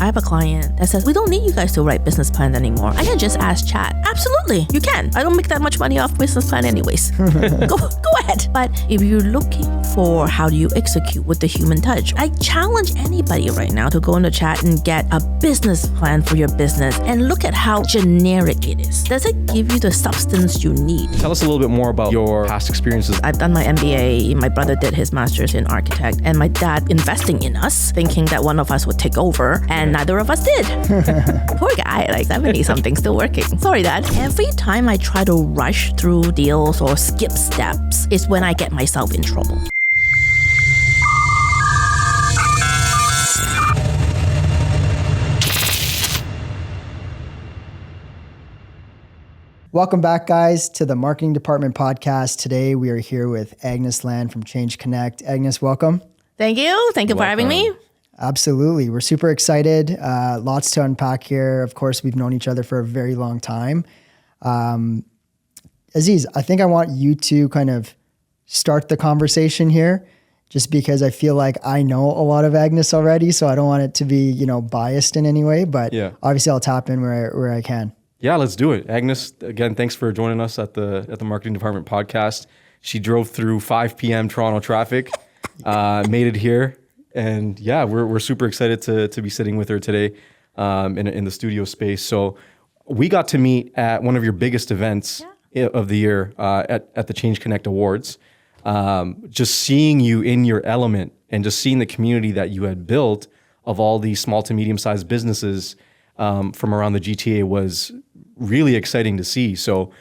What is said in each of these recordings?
I have a client that says, we don't need you guys to write business plans anymore. I can just ask chat. Absolutely, you can. I don't make that much money off business plan anyways. go ahead. But if you're looking for how do you execute with the human touch, I challenge anybody right now to go into chat and get a business plan for your business and look at how generic it is. Does it give you the substance you need? Tell us a little bit more about your past experiences. I've done my MBA. My brother did his master's in architect, and my dad investing in us, thinking that one of us would take over, and neither of us did. Poor guy, like 70-something, still working. Sorry, Dad. Every time I try to rush through deals or skip steps is when I get myself in trouble. Welcome back, guys, to the Marketing Department podcast. Today, we are here with Agnes Land from Change Connect. Agnes, welcome. Thank you. Thank you for having me. Absolutely. We're super excited. Lots to unpack here. Of course, we've known each other for a very long time. Aziz, I think I want you to kind of start the conversation here, just because I feel like I know a lot of Agnes already, so I don't want it to be, biased in any way, but obviously I'll tap in where I can. Yeah, let's do it. Agnes, again, thanks for joining us at the Marketing Department podcast. She drove through 5 p.m. Toronto traffic, made it here. And yeah, we're super excited to be sitting with her today in the studio space. So we got to meet at one of your biggest events of the year at the Change Connect Awards. Just seeing you in your element and just seeing the community that you had built of all these small to medium-sized businesses from around the GTA was really exciting to see. So,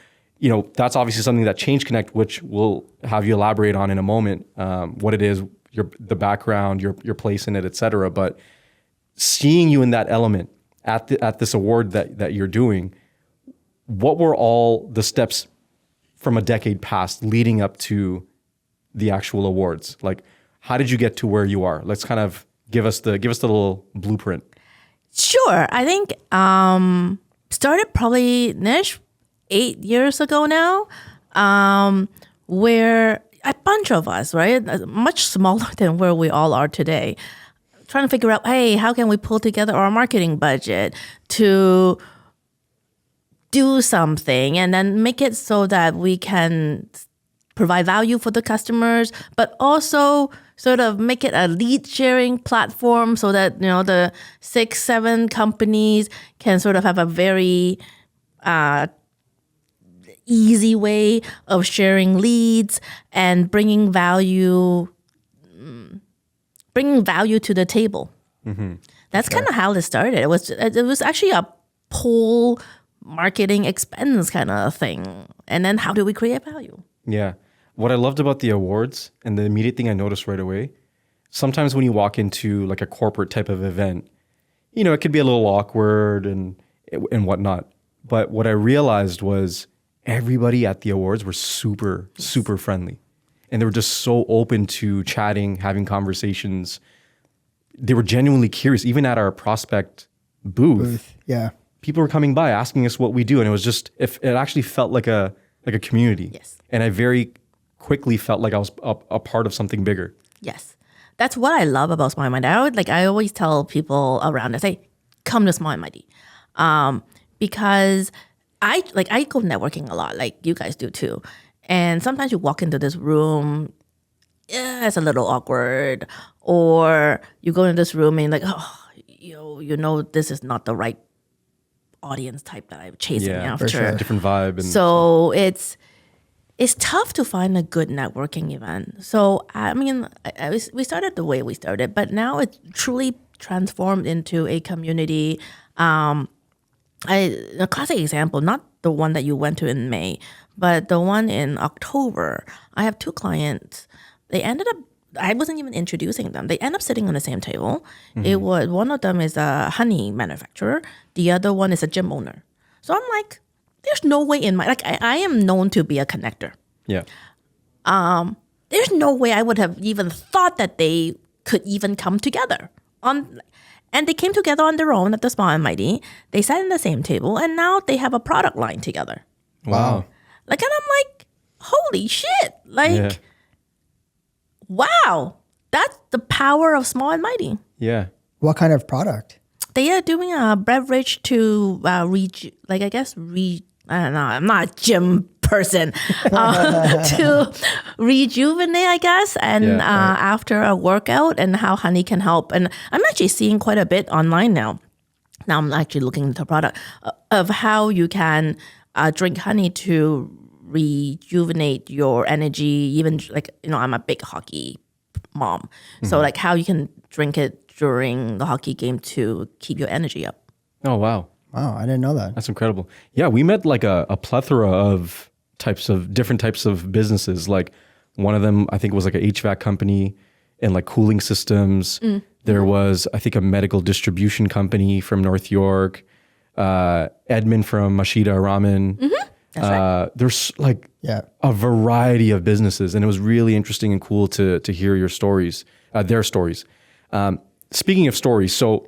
that's obviously something that Change Connect, which we'll have you elaborate on in a moment, what it is, the background, your place in it, et cetera. But seeing you in that element at this award that you're doing, what were all the steps from a decade past leading up to the actual awards? Like, how did you get to where you are? Let's kind of give us the little blueprint. Sure. I think started probably 8 years ago now, where a bunch of us, right, much smaller than where we all are today, trying to figure out, hey, how can we pull together our marketing budget to do something and then make it so that we can provide value for the customers, but also sort of make it a lead sharing platform so that, the 6-7 companies can sort of have a very easy way of sharing leads and bringing value to the table. Mm-hmm. That's kind of how this started. It was actually a pull marketing expense kind of thing. And then how do we create value? Yeah. What I loved about the awards and the immediate thing I noticed right away, sometimes when you walk into like a corporate type of event, it could be a little awkward and whatnot. But what I realized was everybody at the awards were super, super friendly. And they were just so open to chatting, having conversations. They were genuinely curious, even at our prospect booth. Yeah. People were coming by asking us what we do. And it was just, it actually felt like a community. Yes. And I very quickly felt like I was a part of something bigger. Yes. That's what I love about Small and Mighty. I always tell people around, I say, come to Small and Mighty. Because I go networking a lot, like you guys do too. And sometimes you walk into this room, it's a little awkward. Or you go into this room and like, this is not the right audience type that I'm chasing after. For sure. Different vibe. And so it's tough to find a good networking event. So, we started the way we started, but now it's truly transformed into a community. A classic example, not the one that you went to in May, but the one in October. I have 2 clients. They ended up, I wasn't even introducing them. They end up sitting on the same table. Mm-hmm. One of them is a honey manufacturer. The other one is a gym owner. So I'm like, there's no way I am known to be a connector. Yeah. There's no way I would have even thought that they could even come together and they came together on their own at the Small and Mighty. They sat in the same table and now they have a product line together. Wow. And I'm like, holy shit. Wow. That's the power of Small and Mighty. Yeah. What kind of product? They are doing a beverage to I don't know. I'm not a gym person. To rejuvenate, I guess, and after a workout, and how honey can help. And I'm actually seeing quite a bit online now. Now I'm actually looking into the product of how you can drink honey to rejuvenate your energy. Even I'm a big hockey mom, so like how you can drink it during the hockey game to keep your energy up. Oh wow! Wow, I didn't know that. That's incredible. Yeah, we met like a plethora of different types of businesses. Like one of them, I think, was like an HVAC company and like cooling systems. There was, I think, a medical distribution company from North York. Edmund from Mashita Ramen. That's right. There's like a variety of businesses, and it was really interesting and cool to hear your stories, their stories. Speaking of stories, so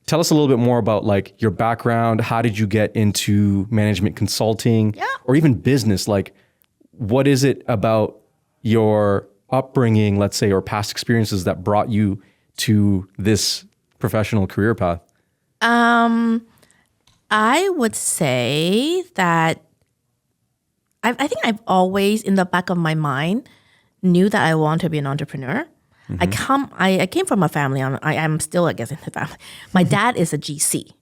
tell us a little bit more about like your background. How did you get into management consulting or even business? Like, what is it about your upbringing, let's say, or past experiences that brought you to this professional career path? I would say that I think I've always, in the back of my mind, knew that I want to be an entrepreneur. I came from a family. I'm still, I guess, in the family. My dad is a GC,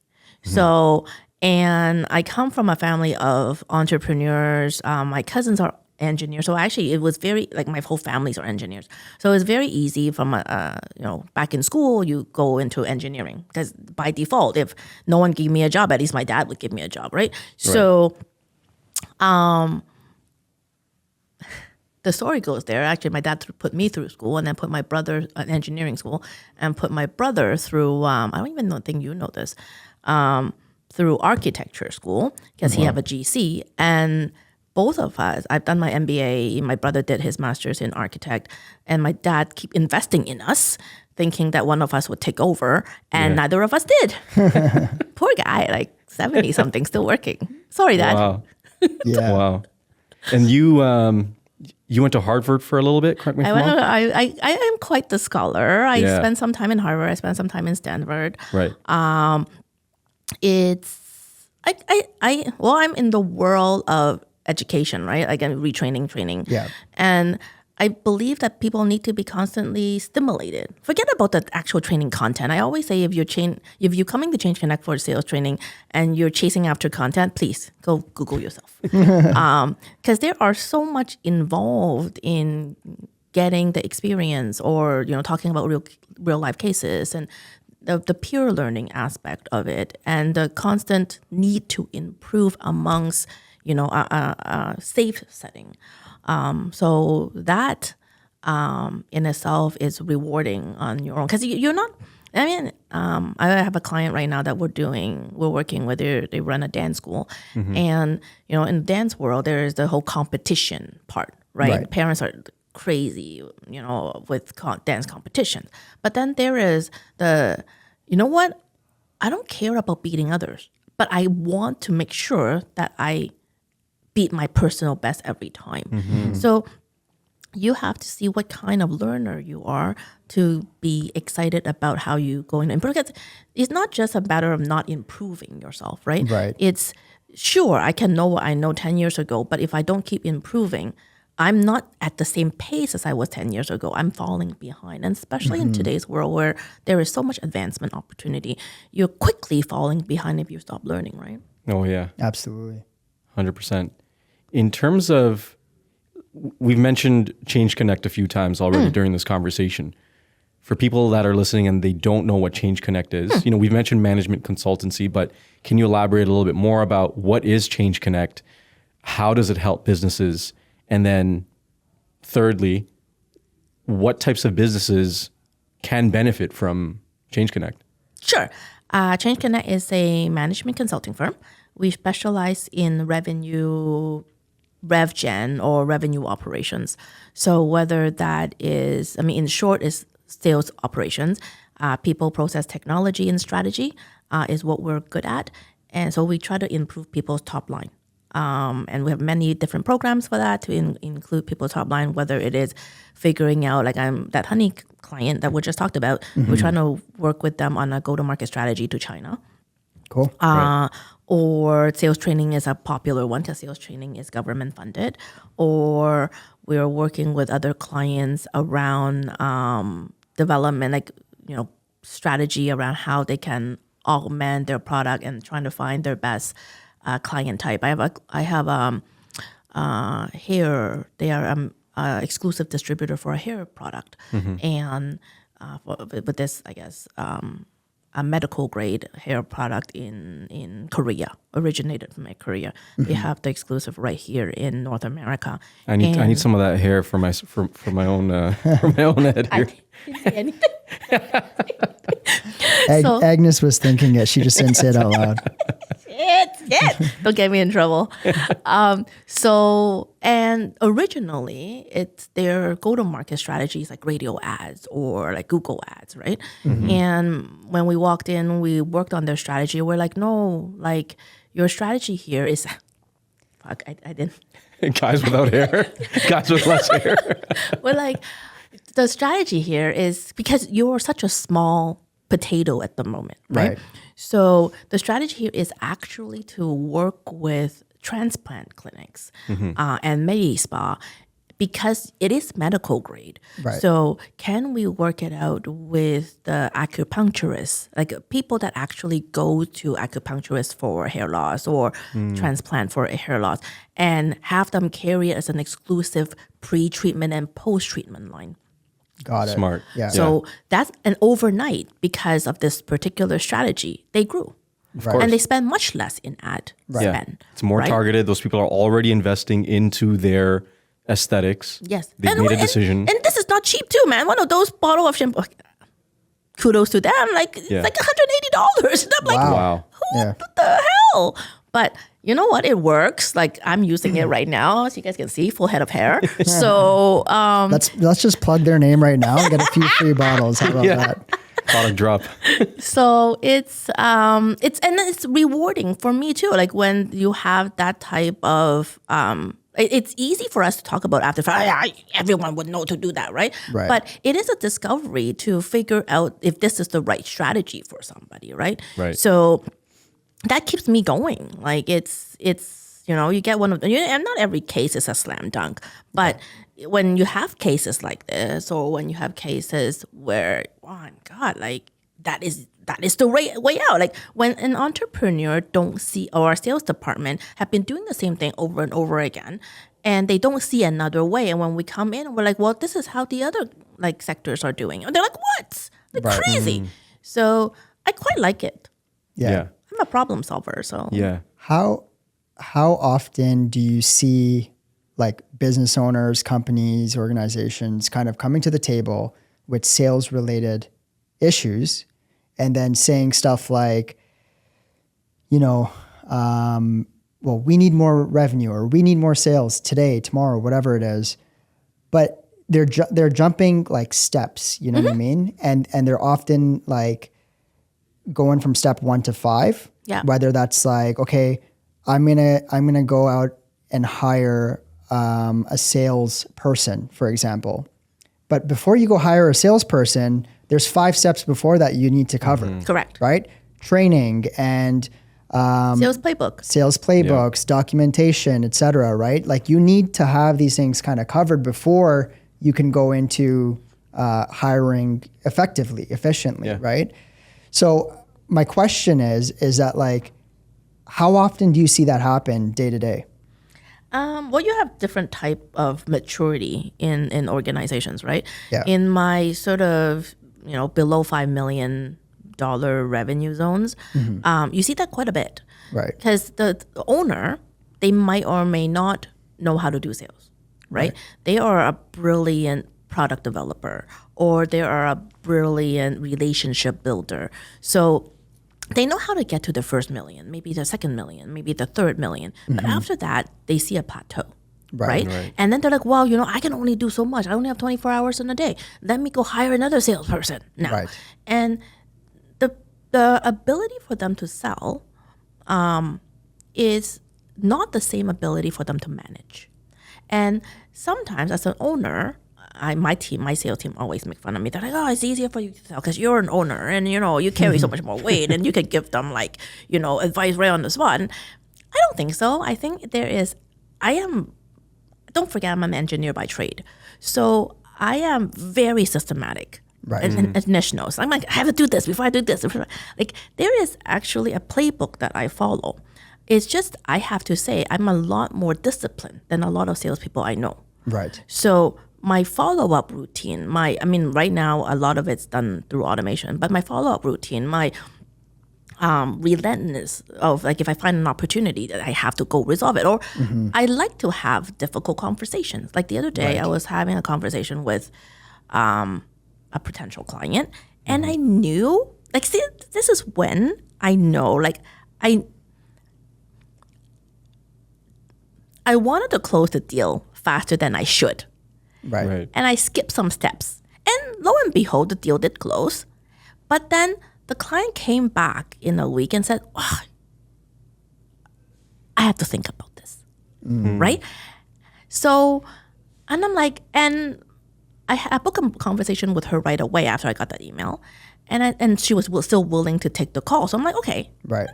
so and I come from a family of entrepreneurs. My cousins are engineers, so actually it was very like my whole families are engineers. So it was very easy from back in school you go into engineering because by default, if no one gave me a job, at least my dad would give me a job, right? So, the story goes there. Actually, my dad put me through school and then put my brother in engineering school and put my brother through, I don't even think you know this, through architecture school because he have a GC. And both of us, I've done my MBA, my brother did his master's in architect, and my dad keep investing in us, thinking that one of us would take over, and neither of us did. Poor guy, like 70-something, still working. Sorry, Dad. Wow. Wow. And you went to Harvard for a little bit, correct me if I'm wrong? I am quite the scholar. I spent some time in Harvard. I spent some time in Stanford. Right. I'm in the world of education, right? Like retraining, training. Yeah. And I believe that people need to be constantly stimulated. Forget about the actual training content. I always say if you're coming to Change Connect for sales training and you're chasing after content, please go Google yourself. Because there are so much involved in getting the experience or, talking about real life cases and the pure learning aspect of it and the constant need to improve amongst, a safe setting. So that in itself is rewarding on your own because you're not. I mean, I have a client right now that we're working with. They run a dance school, and in the dance world there is the whole competition part, right? Parents are crazy, with dance competitions, but then there is the, I don't care about beating others, but I want to make sure that I beat my personal best every time. So you have to see what kind of learner you are to be excited about how you go in and improve. Because it's not just a matter of not improving yourself, right? Right. It's sure I can know what I know 10 years ago, but if I don't keep improving, I'm not at the same pace as I was 10 years ago. I'm falling behind. And especially in today's world where there is so much advancement opportunity, you're quickly falling behind if you stop learning, right? Oh, yeah. Absolutely. 100%. In terms of, we've mentioned Change Connect a few times already during this conversation. For people that are listening and they don't know what Change Connect is, we've mentioned management consultancy, but can you elaborate a little bit more about what is Change Connect? How does it help businesses? And then thirdly, what types of businesses can benefit from Change Connect? Sure. Change Connect is a management consulting firm. We specialize in rev gen or revenue operations. So whether that is, in short, is sales operations, people, process, technology, and strategy is what we're good at. And so we try to improve people's top line. And we have many different programs for that to include people's top line, whether it is figuring out, like that honey client that we just talked about. We're trying to work with them on a go-to-market strategy to China. Cool. Or sales training is a popular one because sales training is government funded. Or we're working with other clients around development, like, strategy around how they can augment their product and trying to find their best client type. I have hair. They are exclusive distributor for a hair product, and with this, I guess, a medical grade hair product in Korea, originated from Korea. They have the exclusive right here in North America. I need some of that hair for my own for my own head here. I didn't say anything. Agnes was thinking it. She just didn't say it out loud. Shit. Don't get me in trouble. And originally, it's their go-to-market strategies like radio ads or like Google ads, right? And when we walked in, we worked on their strategy. We're like, no, like your strategy here is, fuck, I didn't. Guys without hair, guys with less hair. We're like, the strategy here is because you're such a small potato at the moment, right? So the strategy here is actually to work with transplant clinics and med spa because it is medical grade. Right. So can we work it out with the acupuncturists, like people that actually go to acupuncturists for hair loss or transplant for a hair loss, and have them carry it as an exclusive pre-treatment and post-treatment line? Got it. Smart. Yeah. So that's an overnight, because of this particular strategy, they grew. Right. And they spend much less in ad spend. It's more targeted. Those people are already investing into their aesthetics. Yes. They've made a decision. And this is not cheap too, man. One of those bottle of shampoo, kudos to them. Like, it's like $180. And I'm like, Wow. who the hell? But you know what? It works. Like, I'm using it right now, as you guys can see, full head of hair. So let's just plug their name right now and get a few free bottles. How about that? Product drop. So it's rewarding for me too. Like when you have that type of it's easy for us to talk about after everyone would know to do that, right? But it is a discovery to figure out if this is the right strategy for somebody, right? So that keeps me going. Like it's you get one of them, and not every case is a slam dunk, but when you have cases like this, or when you have cases where, oh my God, like that is the way out. Like when an entrepreneur don't see, or our sales department have been doing the same thing over and over again, and they don't see another way. And when we come in, we're like, well, this is how the other like sectors are doing. And they're like, what? Like crazy. So I quite like it. Yeah. I'm a problem solver. So How often do you see like business owners, companies, organizations kind of coming to the table with sales related issues and then saying stuff like, well, we need more revenue, or we need more sales today, tomorrow, whatever it is. But they're jumping like steps, you know what I mean? And they're often like going from step 1 to 5. Yeah. Whether that's like, okay, I'm gonna go out and hire a salesperson, for example. But before you go hire a salesperson, there's 5 steps before that you need to cover. Correct. Right? Training and sales playbooks, documentation, et cetera, right? Like you need to have these things kind of covered before you can go into hiring effectively, efficiently, right? So my question is that like, how often do you see that happen day to day? Well, you have different type of maturity in organizations, right? Yeah. In my sort of, below $5 million revenue zones, you see that quite a bit. Right. Because the owner, they might or may not know how to do sales, right? They are a brilliant product developer, or they are a brilliant relationship builder. So they know how to get to the first million, maybe the second million, maybe the third million. But after that, they see a plateau, right? And then they're like, well, I can only do so much. I only have 24 hours in a day. Let me go hire another salesperson now. Right. And the ability for them to sell is not the same ability for them to manage. And sometimes as an owner, my sales team always make fun of me. They're like, oh, it's easier for you to sell because you're an owner and, you carry so much more weight and you can give them advice right on the spot. And I don't think so. I think don't forget I'm an engineer by trade. So I am very systematic. Right. And Nish knows. I'm like, I have to do this before I do this. Like, there is actually a playbook that I follow. It's just, I have to say, I'm a lot more disciplined than a lot of salespeople I know. Right. So my follow-up routine, right now, a lot of it's done through automation, but my follow-up routine, my relentlessness of, like, if I find an opportunity that I have to go resolve it, or I like to have difficult conversations. Like the other day, I was having a conversation with a potential client, and I knew, like, see, this is when I know, like, I wanted to close the deal faster than I should. Right. And I skipped some steps. And lo and behold, the deal did close. But then the client came back in a week and said, oh, I have to think about this. Right? So, and I'm like, and I booked a conversation with her right away after I got that email. And she was still willing to take the call. So I'm like, okay, right.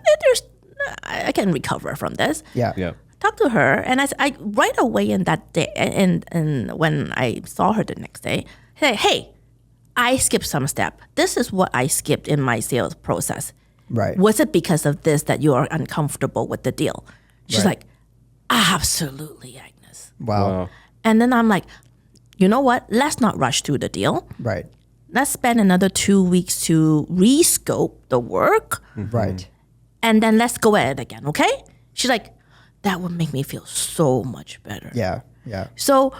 I can recover from this. Yeah. Talk to her, and I right away in that day, and when I saw her the next day, say, hey, I skipped some step. This is what I skipped in my sales process. Right. Was it because of this that you are uncomfortable with the deal? She's like, absolutely, Agnes. Wow. And then I'm like, you know what? Let's not rush through the deal. Right. Let's spend another 2 weeks to rescope the work. Right. And then let's go at it again, okay? She's like, that would make me feel so much better. Yeah. So,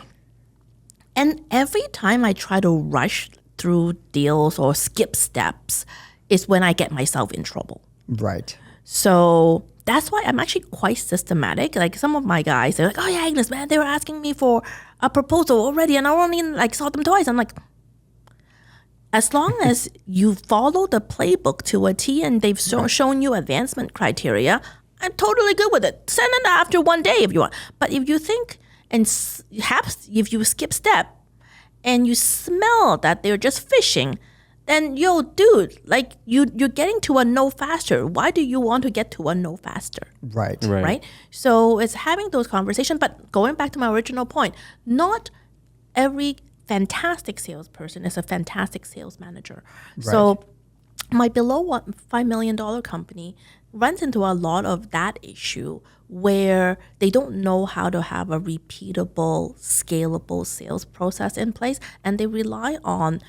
and every time I try to rush through deals or skip steps is when I get myself in trouble. Right. So that's why I'm actually quite systematic. Like some of my guys, they're like, oh yeah, Agnes, man, they were asking me for a proposal already and I only saw them twice. I'm like, as long as you follow the playbook to a T and they've shown you advancement criteria, I'm totally good with it. Send it after one day if you want. But if you think, and if you skip step and you smell that they're just fishing, then dude, like you're getting to a no faster. Why do you want to get to a no faster? Right. So it's having those conversations. But going back to my original point, not every fantastic salesperson is a fantastic sales manager. Right. So my below $5 million company runs into a lot of that issue where they don't know how to have a repeatable, scalable sales process in place, and they rely on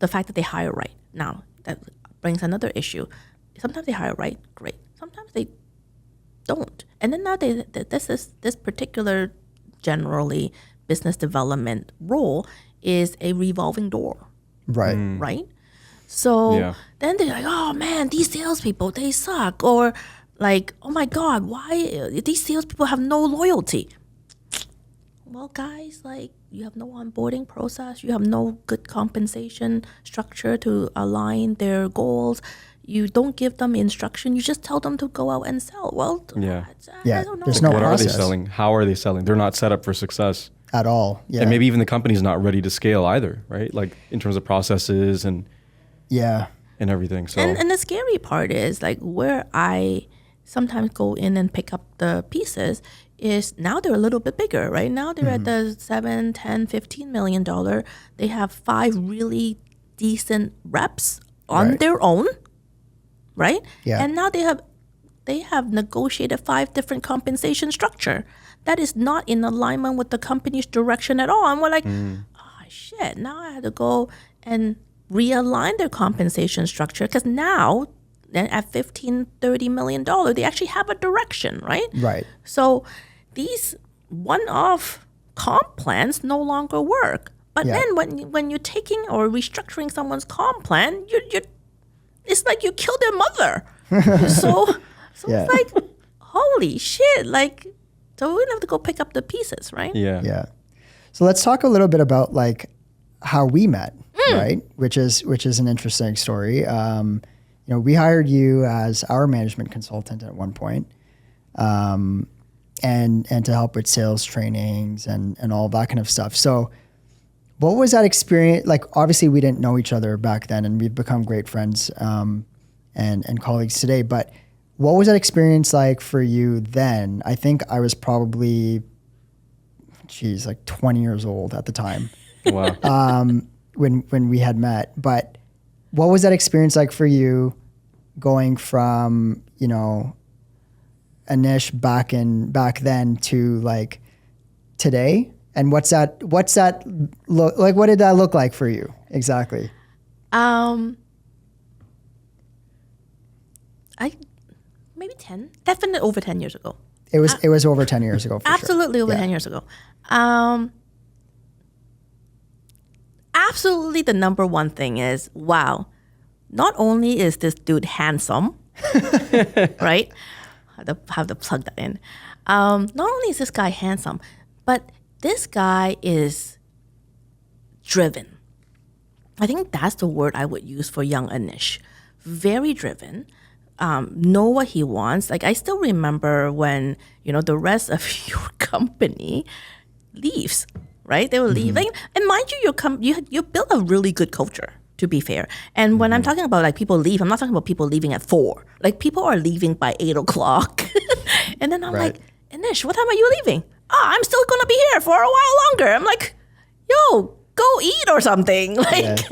the fact that they hire right. Now, that brings another issue. Sometimes they hire right, great. Sometimes they don't. And then now this particular generally business development role is a revolving door. Right. Right? So then they're like, oh man, these salespeople, they suck. Or like, oh my God, why these salespeople have no loyalty? Well, guys, like you have no onboarding process. You have no good compensation structure to align their goals. You don't give them instruction. You just tell them to go out and sell. Well, I don't know. There's no what process. Are they selling? How are they selling? They're not set up for success. At all. Yeah. And maybe even the company's not ready to scale either, right? Like in terms of processes and everything. So and the scary part is like where I sometimes go in and pick up the pieces is now they're a little bit bigger, right? Now they're at the $7, $10, $15 million. They have 5 really decent reps on their own, right? Yeah. And now they have negotiated 5 different compensation structure that is not in alignment with the company's direction at all. And we're like, oh shit, now I have to go and realign their compensation structure because now at $15, $30 million, they actually have a direction, right? Right. So these one-off comp plans no longer work. But then when you're taking or restructuring someone's comp plan, it's like you killed their mother. so it's like, holy shit, like, so we have to go pick up the pieces, right? Yeah. So let's talk a little bit about like how we met, right? Which is an interesting story. We hired you as our management consultant at one point, and to help with sales trainings and all that kind of stuff. So What was that experience like? Obviously, we didn't know each other back then, and we've become great friends and colleagues today. But what was that experience like for you then? I think I was probably, like 20 years old at the time. Wow. When we had met. But what was that experience like for you, going from Anish back then to like today? And what's that look like? What did that look like for you exactly? Maybe 10, definitely over 10 years ago. It was over 10 years ago. For absolutely sure. Over 10 years ago. Absolutely, the number one thing is, wow, not only is this dude handsome, right? Have to plug that in. Not only is this guy handsome, but this guy is driven. I think that's the word I would use for young Anish. Very driven. Know what he wants. Like, I still remember when, the rest of your company leaves, right? They were leaving. And mind you, you built a really good culture, to be fair. And when I'm talking about like people leave, I'm not talking about people leaving at 4. Like, people are leaving by 8 o'clock. And then I'm like, Anish, what time are you leaving? I'm still going to be here for a while longer. I'm like, yo, go eat or something. Like,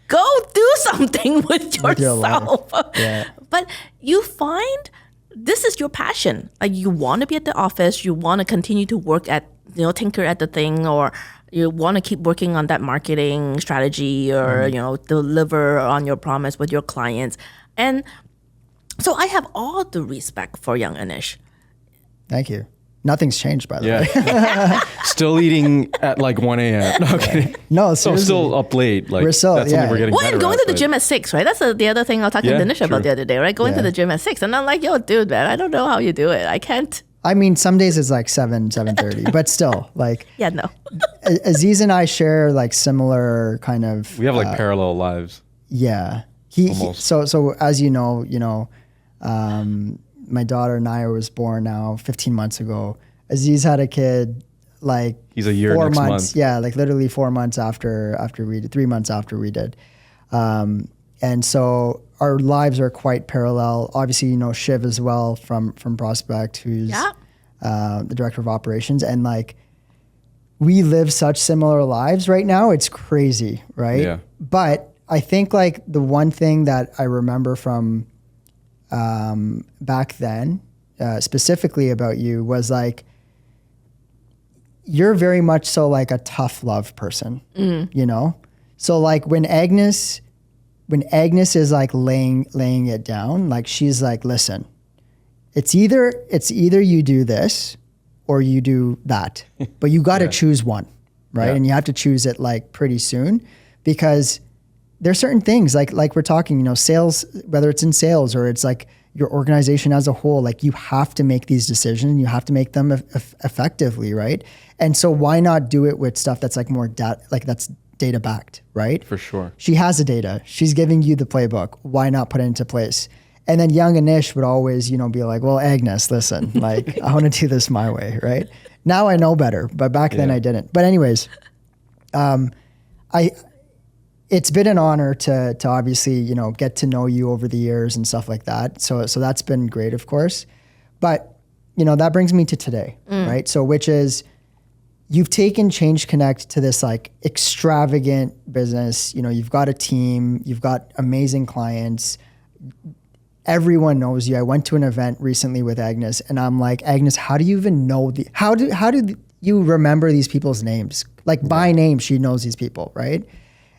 go do something with yourself. Yeah. But you find this is your passion. Like, you want to be at the office. You want to continue to work at, tinker at the thing, or you want to keep working on that marketing strategy, or, deliver on your promise with your clients. And so I have all the respect for young Anish. Thank you. Nothing's changed, by the way. Still eating at like 1 a.m. No, okay. No, so seriously. still up late. Like, we're still, that's something we're getting well, better and going at, to the gym at 6, right? That's the other thing I was talking to Anish about the other day, right? Going to the gym at 6. And I'm like, yo, dude, man, I don't know how you do it. I can't. I mean, some days it's like 7:30, but still, like. Yeah, no. Aziz and I share like similar kind of. We have like parallel lives. Yeah. So as you know, my daughter Naya was born now 15 months ago. Aziz had a kid like he's a year 4 next months. month. Yeah, like literally 4 months after we did, 3 months after we did. And so our lives are quite parallel. Obviously, Shiv as well from Prospect, who's the director of operations, and like we live such similar lives right now. It's crazy, right? Yeah. But I think like the one thing that I remember from back then, specifically about you, was like you're very much so like a tough love person, So like when Agnes is like laying it down, like she's like, listen, it's either you do this or you do that, but you got to choose one, right? Yeah. And you have to choose it like pretty soon, because there's certain things like we're talking, sales, whether it's in sales or it's like your organization as a whole, like you have to make these decisions. You have to make them effectively, right? And so why not do it with stuff that's like more that's data backed, right? For sure. She has the data. She's giving you the playbook. Why not put it into place? And then young Anish would always, be like, well, Agnes, listen, like I want to do this my way, right? Now I know better, but back then I didn't. But anyways, it's been an honor to obviously, get to know you over the years and stuff like that. So that's been great, of course. But, that brings me to today, right? So which is, you've taken Change Connect to this like extravagant business. You've got a team, you've got amazing clients. Everyone knows you. I went to an event recently with Agnes, and I'm like, Agnes, how do you even know how do you remember these people's names? Like by name, she knows these people, right?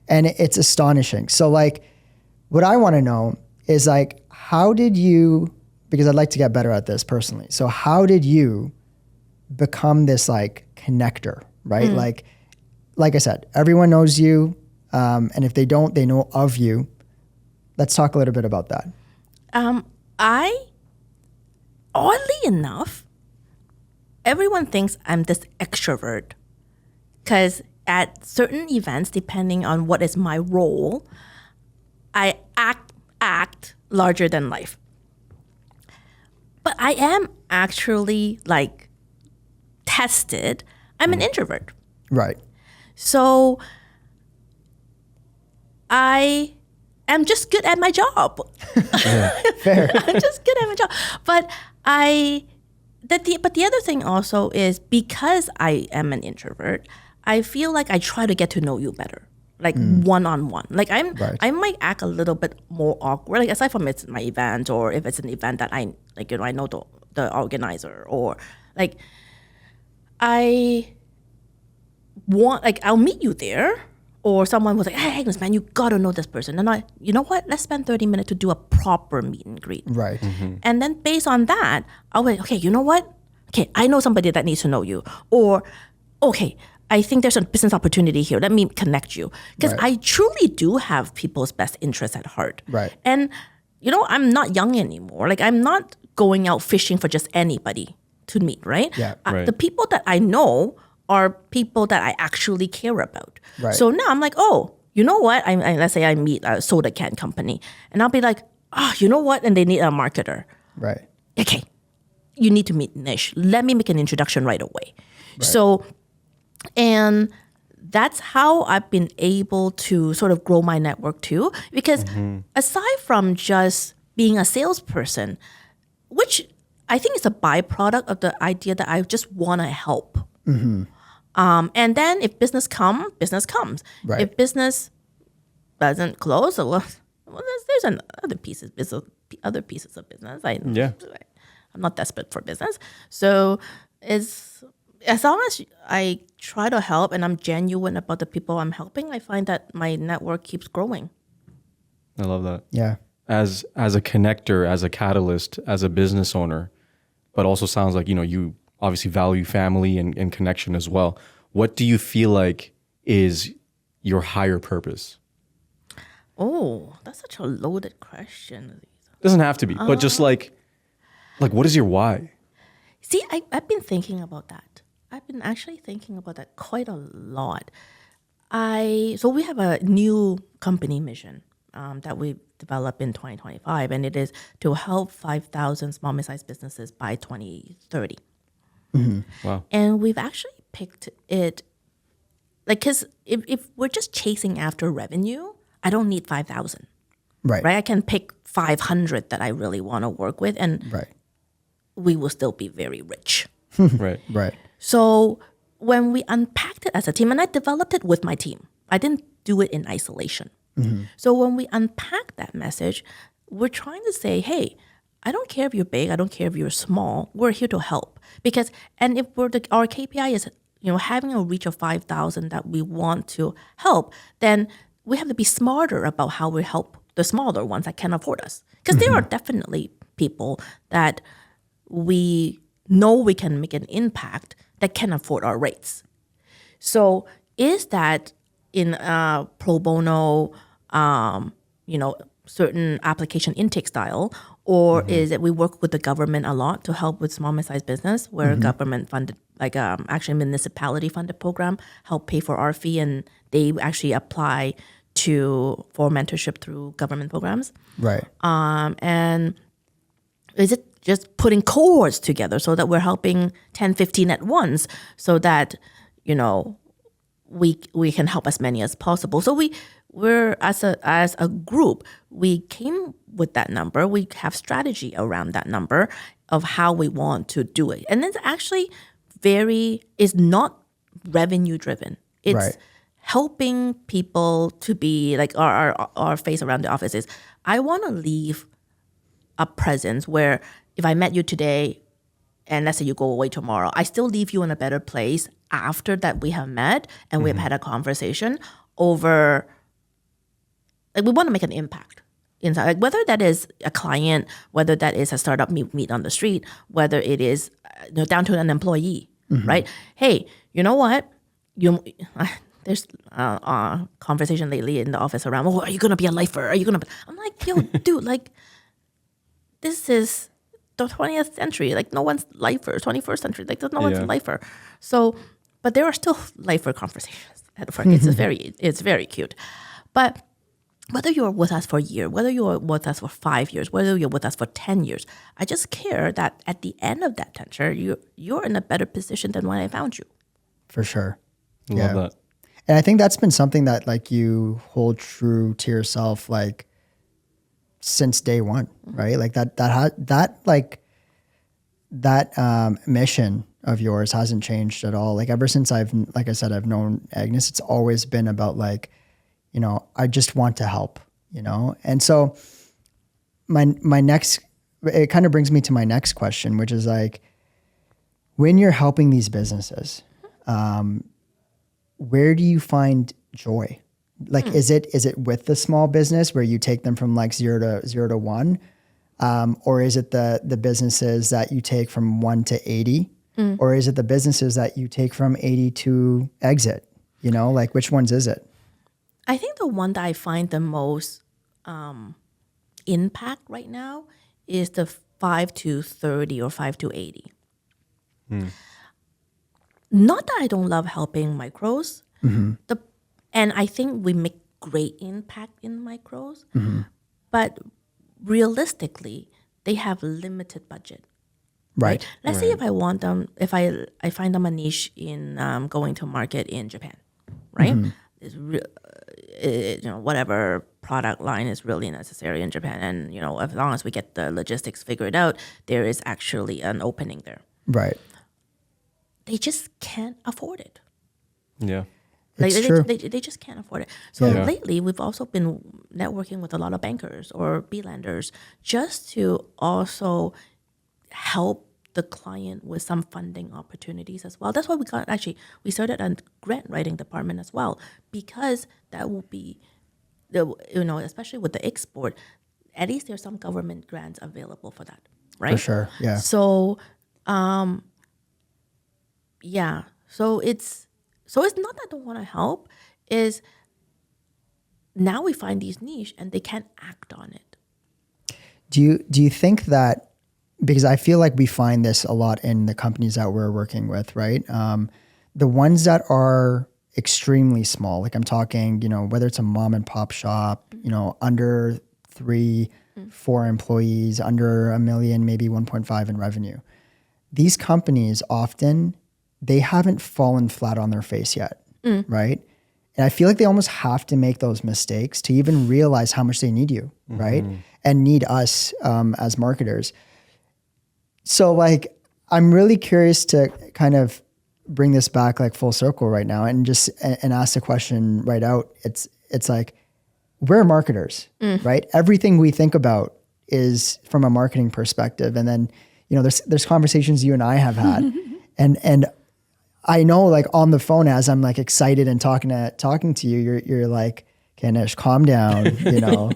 And it's astonishing. So like, what I want to know is like, how did you, because I'd like to get better at this personally. So how did you become this like connector, right? Like I said, everyone knows you. And if they don't, they know of you. Let's talk a little bit about that. Oddly enough, everyone thinks I'm this extrovert, because at certain events, depending on what is my role, I act larger than life. But I am actually like tested. I'm an introvert. Right. So I am just good at my job. Fair. I'm just good at my job. But the other thing also is because I am an introvert, I feel like I try to get to know you better, like one-on-one. Like I might act a little bit more awkward, like aside from it's my event, or if it's an event that I know the organizer, or like I'll meet you there, or someone was like, hey, Agnes, man, you gotta know this person. And you know what? Let's spend 30 minutes to do a proper meet and greet. Right. And then based on that, I'll be like, okay, you know what? Okay, I know somebody that needs to know you. Or, okay, I think there's a business opportunity here. Let me connect you. Because I truly do have people's best interests at heart. Right. And, I'm not young anymore. Like, I'm not going out fishing for just anybody to meet, right? Yeah. The people that I know are people that I actually care about. Right. So now I'm like, oh, you know what? Let's say I meet a soda can company, and I'll be like, you know what? And they need a marketer. Right. Okay, you need to meet Nish. Let me make an introduction right away. Right. So, and that's how I've been able to sort of grow my network too. Because aside from just being a salesperson, which I think is a byproduct of the idea that I just want to help. And then if business comes. Right. If business doesn't close, well, there's other pieces of business. I'm not desperate for business. So as long as I try to help and I'm genuine about the people I'm helping, I find that my network keeps growing. I love that. Yeah. As a connector, as a catalyst, as a business owner, but also sounds like, you obviously value family and connection as well. What do you feel like is your higher purpose? Oh, that's such a loaded question. It doesn't have to be, but just like what is your why? See, I've been thinking about that. I've been actually thinking about that quite a lot. So we have a new company mission that we developed in 2025, and it is to help 5,000 small mid-sized businesses by 2030. Wow. And we've actually picked it, because if we're just chasing after revenue, I don't need 5,000. Right. I can pick 500 that I really want to work with, and we will still be very rich. Right. So when we unpacked it as a team, and I developed it with my team, I didn't do it in isolation. So when we unpack that message, we're trying to say, hey, I don't care if you're big, I don't care if you're small, we're here to help. And if our KPI is having a reach of 5,000 that we want to help, then we have to be smarter about how we help the smaller ones that can afford us. Because there are definitely people that we know we can make an impact that can afford our rates. So is that in pro bono, certain application intake style, or is it we work with the government a lot to help with small mid-sized business, where government funded, actually municipality funded program help pay for our fee, and they actually apply for mentorship through government programs. Right. And is it just putting cohorts together so that we're helping 10, 15 at once, so that we can help as many as possible. So we're as a group, we came with that number. We have strategy around that number of how we want to do it. And it's actually is not revenue driven. It's helping people to be like our face around the office is, I want to leave a presence where if I met you today and let's say you go away tomorrow, I still leave you in a better place after that we have met and we've had a conversation over, we want to make an impact inside, whether that is a client, whether that is a startup meet on the street, whether it is down to an employee, right? Hey, you know what? There's a conversation lately in the office around, are you going to be a lifer? I'm like, yo, dude, this is the 20th century. No one's lifer. 21st century. There's no one's a lifer. So, but there are still lifer conversations at work. It's very cute. But whether you're with us for a year, whether you're with us for 5 years, whether you're with us for 10 years, I just care that at the end of that tenure, you're in a better position than when I found you. For sure. Love that. And I think that's been something that like you hold true to yourself, like since day one, right? Like that mission of yours hasn't changed at all. Like ever since like I said, I've known Agnes, it's always been about like, you know, I just want to help, you know? And so it kind of brings me to my next question, which is like, when you're helping these businesses, where do you find joy? Like, is it with the small business where you take them from like zero to one? Or is it the businesses that you take from 1 to 80? Or is it the businesses that you take from 80 to exit? You know, like which ones is it? I think the one that I find the most impact right now is the 5 to 30 or 5 to 80. Not that I don't love helping micros, and I think we make great impact in micros, but realistically, they have limited budget. Right. Let's say if I want them, if I find them a niche in going to market in Japan, right? It's you know, whatever product line is really necessary in Japan, and you know, as long as we get the logistics figured out, there is actually an opening there. Right. They just can't afford it. Yeah. Like It's true. they just can't afford it. So lately, we've also been networking with a lot of bankers or B-lenders just to also help the client with some funding opportunities as well. That's why we started a grant writing department as well, because that will be, you know, especially with the export, at least there's some government grants available for that, right? For sure. Yeah. So, yeah. So it's not that I don't want to help. Is now we find these niche and they can't act on it. Do you think that, because I feel like we find this a lot in the companies that we're working with, right? The ones that are extremely small, like I'm talking, you know, whether it's a mom and pop shop, you know, under 3, 4 employees, under $1 million, maybe 1.5 in revenue. These companies often, they haven't fallen flat on their face yet, right? And I feel like they almost have to make those mistakes to even realize how much they need you, right? And need us as marketers. So like, I'm really curious to kind of bring this back like full circle right now and just and ask the question right out. It's like, we're marketers, right? Everything we think about is from a marketing perspective. And then, you know, there's conversations you and I have had and I know like on the phone as I'm like excited and talking to you, you're like, okay, Nish, calm down, you know,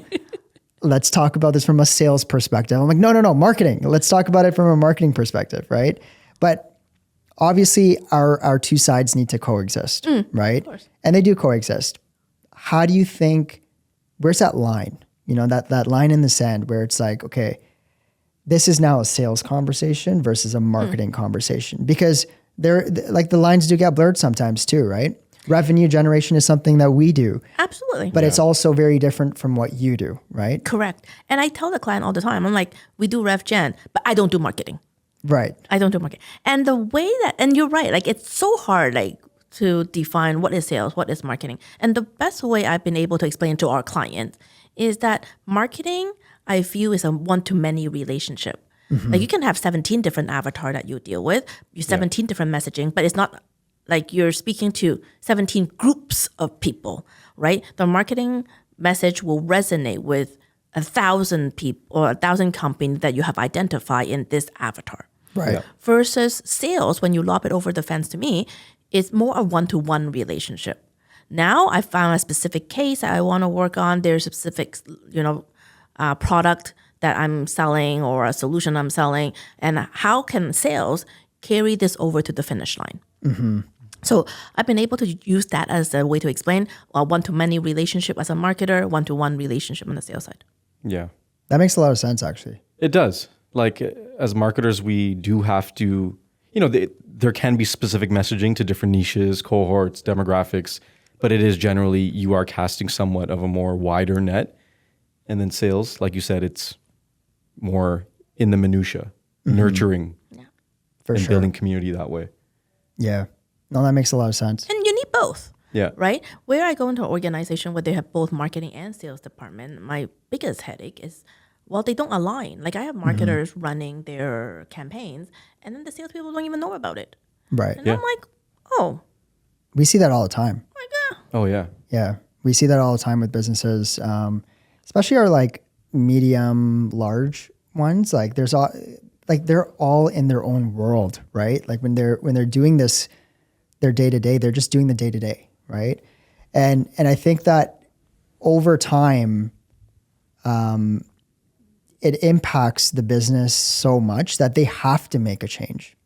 let's talk about this from a sales perspective. I'm like, no, marketing. Let's talk about it from a marketing perspective, right? But obviously our two sides need to coexist, right? Of course. And they do coexist. How do you think, where's that line? You know, that line in the sand where it's like, okay, this is now a sales conversation versus a marketing conversation, because they're like the lines do get blurred sometimes too, right? Revenue generation is something that we do. Absolutely. But it's also very different from what you do, right? Correct. And I tell the client all the time, I'm like, we do rev gen, but I don't do marketing. Right. I don't do marketing. And the way that, and you're right, like it's so hard like to define what is sales, what is marketing. And the best way I've been able to explain to our clients is that marketing, I view, is a one-to-many relationship. Like you can have 17 different avatar that you deal with, 17 different messaging, but it's not like you're speaking to 17 groups of people, right? The marketing message will resonate with 1,000 people or 1,000 companies that you have identified in this avatar. Right. Yeah. Versus sales, when you lob it over the fence to me, it's more a one-to-one relationship. Now I found a specific case that I want to work on. There's a specific, you know, product that I'm selling or a solution I'm selling, and how can sales carry this over to the finish line? So I've been able to use that as a way to explain a one-to-many relationship as a marketer, one-to-one relationship on the sales side. Yeah. That makes a lot of sense, actually. It does. Like as marketers, we do have to, you know, there can be specific messaging to different niches, cohorts, demographics, but it is generally you are casting somewhat of a more wider net. And then sales, like you said, it's more in the minutia, nurturing For and sure. building community that way. Yeah. No, that makes a lot of sense. And you need both. Yeah. Right? Where I go into an organization where they have both marketing and sales department, my biggest headache is, well, they don't align. Like I have marketers running their campaigns and then the salespeople don't even know about it. Right. And I'm like, oh. We see that all the time. Like, Oh, yeah. Yeah. We see that all the time with businesses, especially our like medium, large ones. Like they're all in their own world, right? Like when they're doing this, their day to day, they're just doing the day to day, right? And I think that over time, it impacts the business so much that they have to make a change.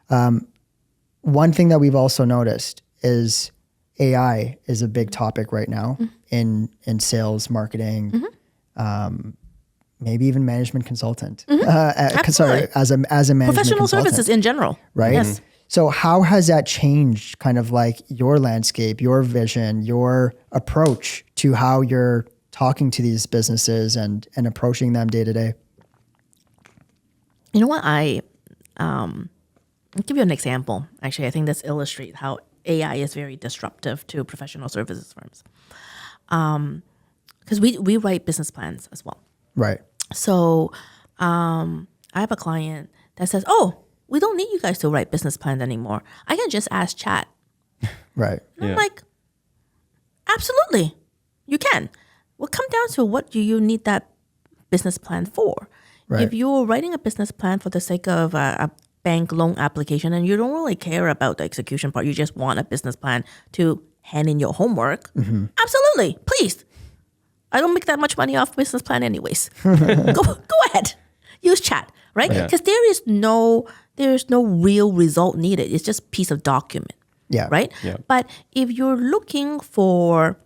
One thing that we've also noticed is AI is a big topic right now in sales, marketing, maybe even management consultant. Sorry, as a management professional consultant, services in general. right? Yes. So how has that changed kind of like your landscape, your vision, your approach to how you're talking to these businesses and approaching them day to day? You know what? I'll give you an example. Actually, I think this illustrates how AI is very disruptive to professional services firms. Because we write business plans as well. Right. So I have a client that says, oh, we don't need you guys to write business plans anymore. I can just ask chat. Right. And I'm like, absolutely, you can. Well, come down to what do you need that business plan for? Right. If you're writing a business plan for the sake of a bank loan application and you don't really care about the execution part, you just want a business plan to hand in your homework, absolutely, please. I don't make that much money off business plan anyways. Go ahead. Use chat, right? Because there is no real result needed. It's just piece of document. Yeah. Right? Yeah. But if you're looking for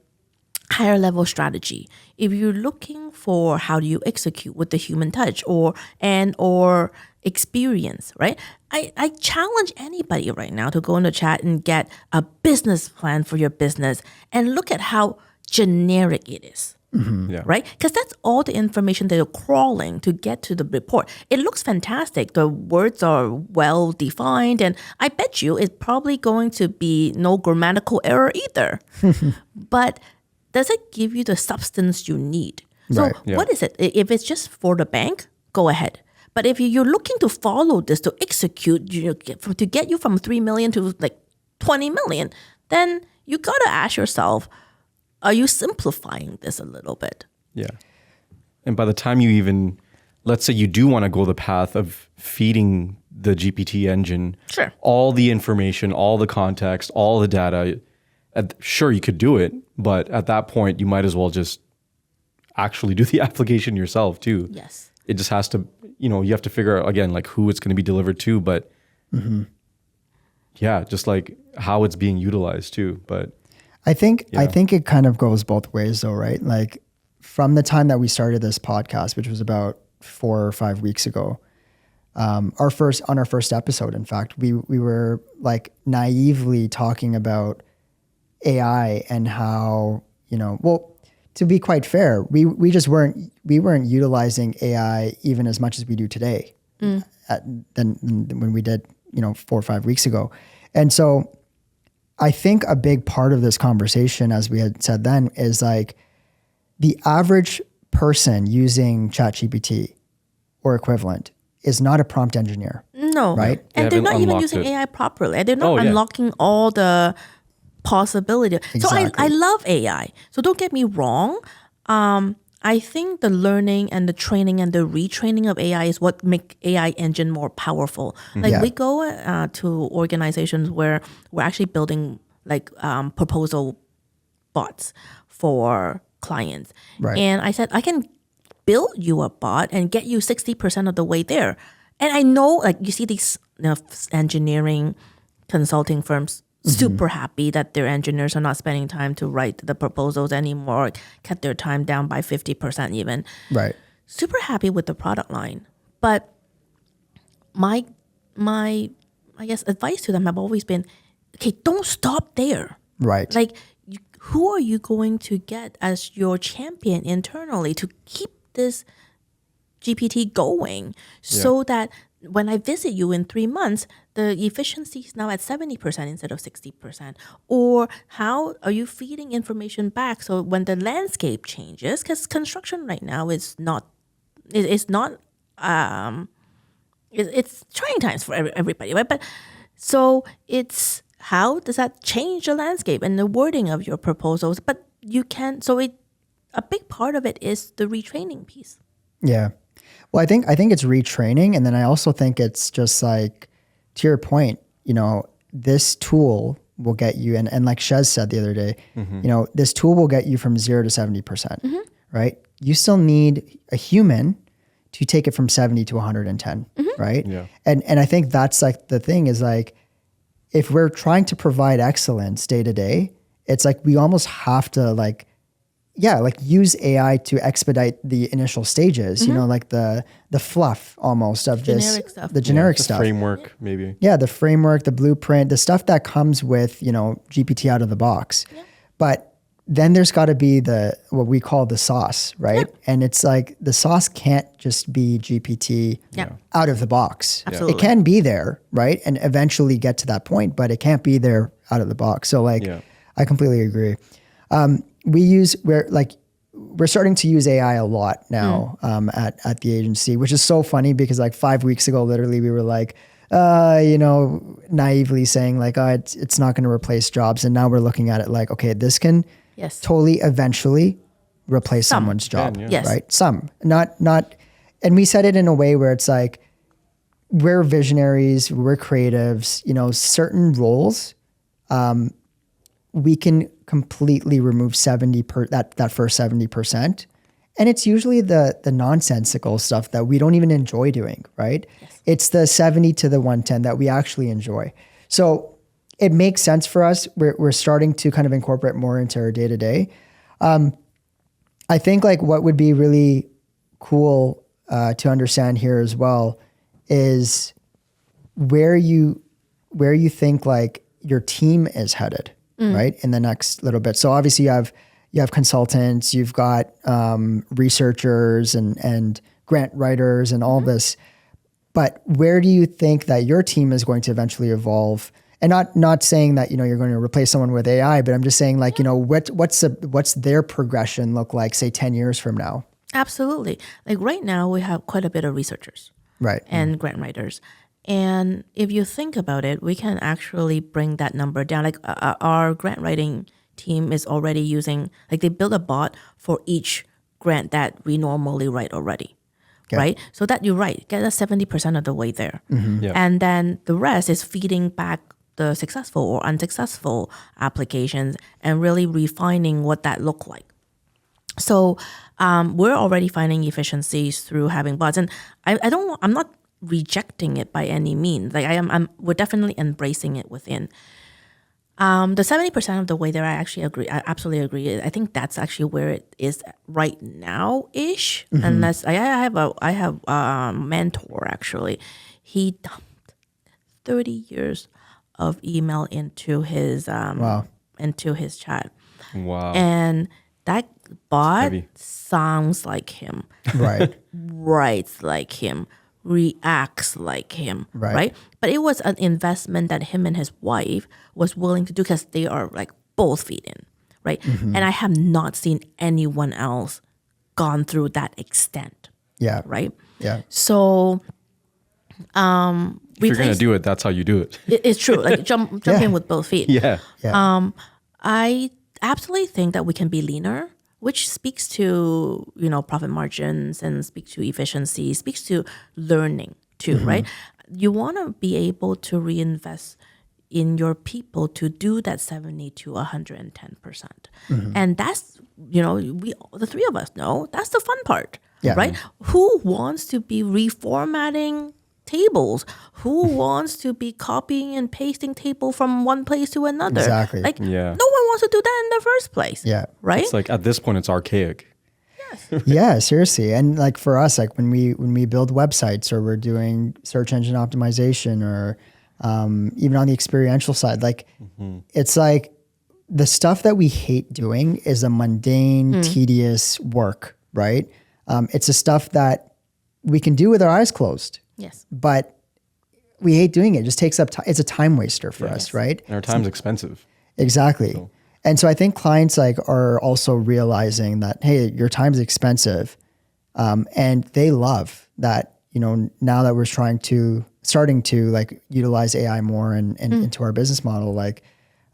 higher level strategy, if you're looking for how do you execute with the human touch or experience, right? I challenge anybody right now to go into chat and get a business plan for your business and look at how generic it is. Yeah. Right? Because that's all the information that you're crawling to get to the report. It looks fantastic. The words are well defined, and I bet you it's probably going to be no grammatical error either. But does it give you the substance you need? So Right. Yeah. what is it? If it's just for the bank, go ahead. But if you're looking to follow this to execute, to get you from 3 million to like 20 million, then you got to ask yourself, are you simplifying this a little bit? Yeah. And by the time you even, let's say you do want to go the path of feeding the GPT engine, Sure. all the information, all the context, all the data, sure, you could do it, but at that point, you might as well just actually do the application yourself too. Yes. It just has to, you have to figure out, again, like who it's going to be delivered to, but yeah, just like how it's being utilized too. But I think it kind of goes both ways though, right? Like from the time that we started this podcast, which was about 4 or 5 weeks ago, our first episode, in fact, we were like naively talking about AI and how, well, to be quite fair, we weren't utilizing AI even as much as we do today than when we did, 4 or 5 weeks ago. And so I think a big part of this conversation, as we had said then, is like the average person using ChatGPT or equivalent is not a prompt engineer. No. Right? And They they're not haven't even unlocked using it. AI properly. They're not yeah. unlocking all the possibility. So I Exactly. love AI. So don't get me wrong. I think the learning and the training and the retraining of AI is what make AI engine more powerful. Like Yeah. we go to organizations where we're actually building like proposal bots for clients. Right. And I said, I can build you a bot and get you 60% of the way there. And I know, like, you see these engineering consulting firms super happy that their engineers are not spending time to write the proposals anymore, cut their time down by 50% even. Right. Super happy with the product line. But my I guess advice to them have always been, okay, don't stop there. Right. Like, who are you going to get as your champion internally to keep this GPT going so that when I visit you in 3 months, the efficiency is now at 70% instead of 60%. Or how are you feeding information back? So when the landscape changes, because construction right now is not, it's not, it's trying times for everybody, right? But so it's how does that change the landscape and the wording of your proposals? But you can, a big part of it is the retraining piece. Yeah. Well, I think it's retraining. And then I also think it's just like, to your point, this tool will get you, and like Shez said the other day, this tool will get you from 0 to 70%, right? You still need a human to take it from 70 to 110, right? Yeah. And I think that's like the thing is like, if we're trying to provide excellence day to day, it's like we almost have to use AI to expedite the initial stages, like the fluff almost of generic stuff. The generic stuff. Framework, maybe. Yeah, the framework, the blueprint, the stuff that comes with, GPT out of the box. Yeah. But then there's got to be what we call the sauce, right? Yeah. And it's like the sauce can't just be GPT out of the box. Absolutely. It can be there, right? And eventually get to that point, but it can't be there out of the box. So I completely agree. We're starting to use AI a lot now at the agency, which is so funny because like 5 weeks ago, literally we were like, naively saying like, oh, it's not going to replace jobs. And now we're looking at it like, okay, this can totally eventually replace someone's job, right? Some, not, and we said it in a way where it's like, we're visionaries, we're creatives, certain roles, we can completely remove that first 70%. And it's usually the nonsensical stuff that we don't even enjoy doing, right? Yes. It's the 70 to the 110 that we actually enjoy. So it makes sense for us. We're starting to kind of incorporate more into our day-to-day. I think like what would be really cool to understand here as well is where you think like your team is headed, right? In the next little bit. So obviously you have consultants, you've got researchers and grant writers and all this, but where do you think that your team is going to eventually evolve? And not saying that, you're going to replace someone with AI, but I'm just saying like, what's their progression look like, say 10 years from now? Absolutely. Like right now we have quite a bit of researchers. Right. And grant writers. And if you think about it, we can actually bring that number down. Like our grant writing team is already using, like they build a bot for each grant that we normally write already, right? So that you're right, get us 70% of the way there. And then the rest is feeding back the successful or unsuccessful applications and really refining what that look like. So we're already finding efficiencies through having bots. And I'm not rejecting it by any means. Like we're definitely embracing it within. The 70% of the way there, I actually agree. I absolutely agree. I think that's actually where it is right now-ish. Unless I have a mentor actually. He dumped 30 years of email into his chat. Wow. And that bot sounds like him. Right. Writes like him. Reacts like him, right? But it was an investment that him and his wife was willing to do because they are like both feet in, right? And I have not seen anyone else gone through that extent. Yeah. Right? Yeah. So if you're going to do it, that's how you do it. It's true. Like jump in with both feet. Yeah. I absolutely think that we can be leaner, which speaks to, profit margins and speaks to efficiency, speaks to learning too, right? You want to be able to reinvest in your people to do that 70 to 110%. And that's, the three of us know that's the fun part, right? Who wants to be reformatting tables? Who wants to be copying and pasting table from one place to another? Exactly. Like no one wants to do that in the first place. Yeah. Right? It's like at this point it's archaic. Yeah, seriously. And like for us, like when we build websites or we're doing search engine optimization or even on the experiential side, like it's like the stuff that we hate doing is a mundane, tedious work, right? It's the stuff that we can do with our eyes closed, Yes. but we hate doing it. It just takes up time. It's a time waster for us, right? And our time's expensive. Exactly. So. And so I think clients like are also realizing that, hey, your time's expensive. And they love that, you know, now that we're starting to like utilize AI more and into our business model, like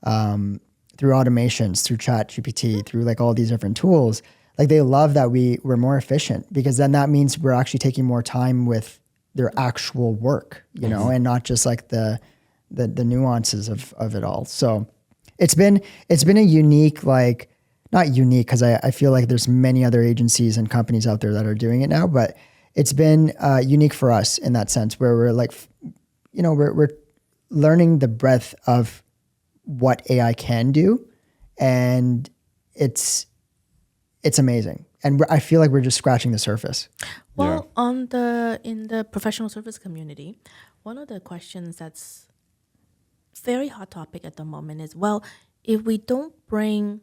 through automations, through ChatGPT, through like all these different tools, like they love that we're more efficient, because then that means we're actually taking more time with their actual work, you know, and not just like the nuances of it all. So it's been a unique, like not unique, because I feel like there's many other agencies and companies out there that are doing it now, but it's been unique for us in that sense, where we're like, you know, we're learning the breadth of what AI can do, and it's amazing. And I feel like we're just scratching the surface. Well, in the professional service community, one of the questions that's very hot topic at the moment is, well, if we don't bring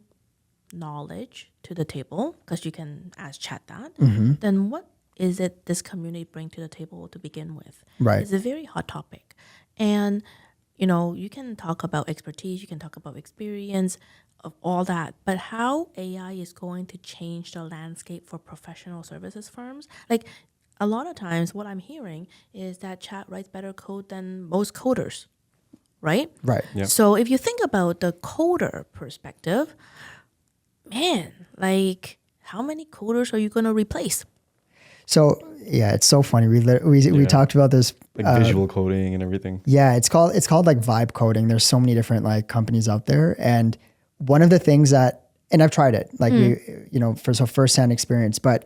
knowledge to the table, because you can ask chat that, then what is it this community bring to the table to begin with? Right. It's a very hot topic. And, you know, you can talk about expertise, you can talk about experience of all that, but how AI is going to change the landscape for professional services firms? Like, a lot of times what I'm hearing is that chat writes better code than most coders, right? Right. Yep. So if you think about the coder perspective, man, like how many coders are you going to replace? So yeah, it's so funny. We talked about this, like visual coding and everything. Yeah, it's called like vibe coding. There's so many different like companies out there, and one of the things that, and I've tried it, like we, you know, for firsthand experience. But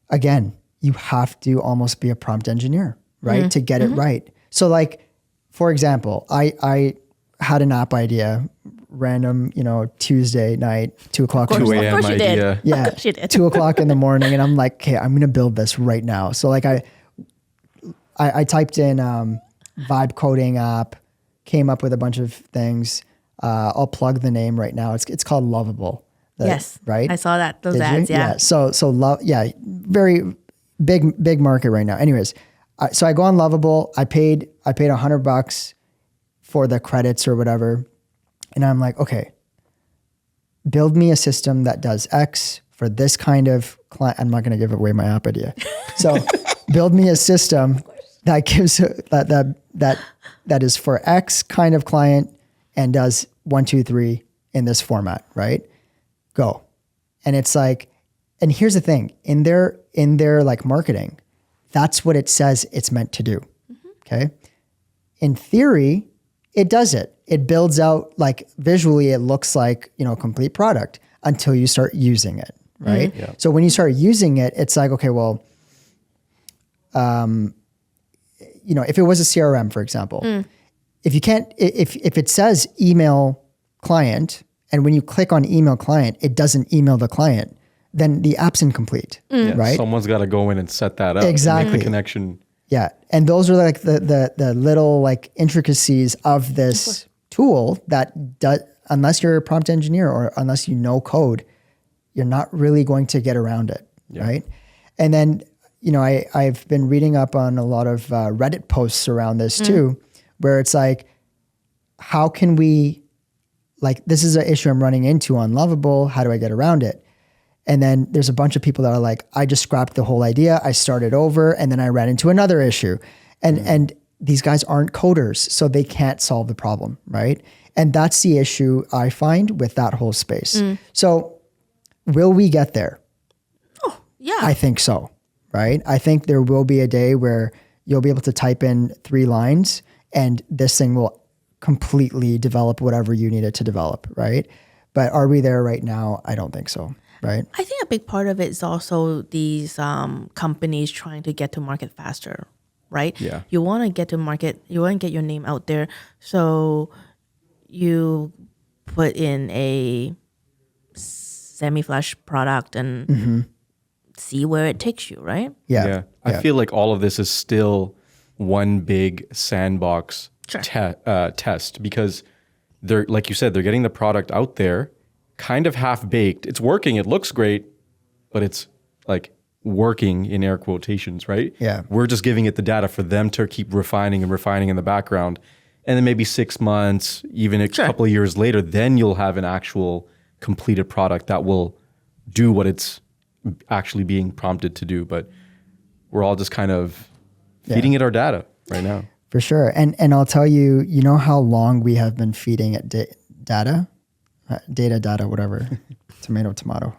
again, you have to almost be a prompt engineer, right, to get it right. So like, for example, I had an app idea, random, you know, Tuesday night, 2 o'clock. 2 a.m. idea. Yeah, 2 o'clock in the morning, and I'm like, okay, I'm gonna build this right now. So like I typed in vibe coding app, came up with a bunch of things. I'll plug the name right now. It's called Lovable. Yes, right. I saw that those Did ads. You? Yeah. So love. Yeah, very big market right now. Anyways, so I go on Lovable. I paid $100 for the credits or whatever, and I'm like, okay, build me a system that does X for this kind of client. I'm not going to give away my app idea. So build me a system that gives that is for X kind of client and does 1, 2, 3 in this format, right? Go. And it's like, and here's the thing, in their like marketing, that's what it says it's meant to do. Okay. In theory, it does it. It builds out, like visually, it looks like, you know, a complete product until you start using it. Right. Yeah. So when you start using it, it's like, okay, well, you know, if it was a CRM, for example, if you can't, if it says email client, and when you click on email client, it doesn't email the client, then the app's incomplete, right? Someone's got to go in and set that up. Exactly. Make the connection. Yeah. And those are like the little like intricacies of this tool that does, unless you're a prompt engineer or unless you know code, you're not really going to get around it, right? And then, you know, I've been reading up on a lot of Reddit posts around this too, where it's like, how can we, like, this is an issue I'm running into on Lovable. How do I get around it? And then there's a bunch of people that are like, I just scrapped the whole idea. I started over, and then I ran into another issue. And these guys aren't coders, so they can't solve the problem, right? And that's the issue I find with that whole space. So will we get there? Oh, yeah. I think so, right? I think there will be a day where you'll be able to type in 3 lines and this thing will completely develop whatever you need it to develop, right? But are we there right now? I don't think so, right? I think a big part of it is also these companies trying to get to market faster, right? Yeah. You want to get to market, you want to get your name out there. So you put in a semi-flash product and see where it takes you, right? Yeah. I feel like all of this is still one big sandbox test, because they're, like you said, they're getting the product out there kind of half baked. It's working. It looks great, but it's like working in air quotations, right? Yeah. We're just giving it the data for them to keep refining in the background. And then maybe 6 months, even a couple of years later, then you'll have an actual completed product that will do what it's actually being prompted to do. But we're all just kind of feeding it our data right now. For sure. And I'll tell you, you know how long we have been feeding it data, whatever, tomato.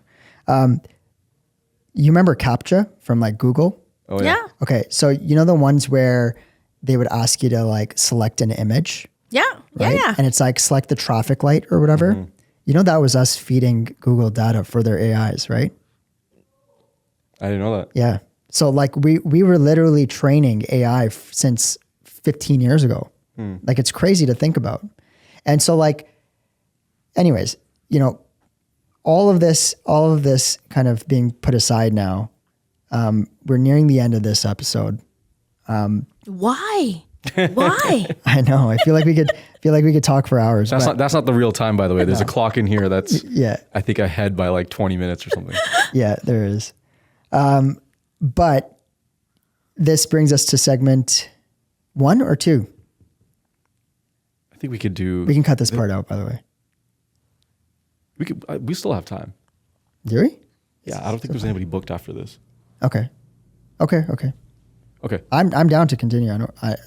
You remember CAPTCHA from like Google? Oh yeah. Okay. So you know the ones where they would ask you to like select an image? Yeah. Right? Yeah. And it's like select the traffic light or whatever. Mm-hmm. You know, that was us feeding Google data for their AIs, right? I didn't know that. Yeah. So like we were literally training AI since 15 years ago. Like it's crazy to think about. And so like, anyways, you know, all of this kind of being put aside now, we're nearing the end of this episode. Why? Why? I know. I feel like we could talk for hours. That's not the real time, by the way. There's a clock in here that's yeah. I think ahead by like 20 minutes or something. Yeah, there is. But this brings us to segment 1 or 2. I think we could do. We can cut this part out, by the way. We could. We still have time. Do we? Yeah, I don't think there's anybody booked after this. Okay. Okay. I'm down to continue.